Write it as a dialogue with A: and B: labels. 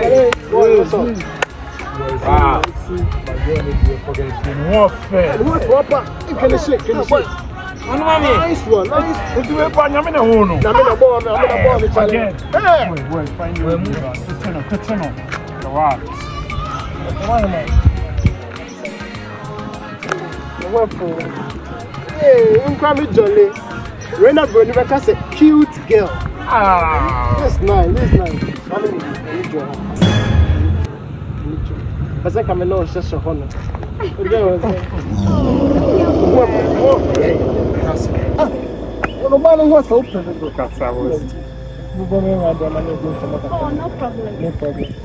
A: What's up?
B: Ah. Nice one, nice.
A: It's the one I'm in a hole.
B: I'm in a ball, I'm in a ball.
A: Again.
B: Hey!
A: Wait, find you. Kitchen. The what?
B: Hey, I'm coming jolly. When I'm going to say cute girl.
A: Ah.
B: That's nice, that's nice. I think I'm a just a honor. No matter what's open,
A: Look at that.
C: Oh, no problem.
B: no problem.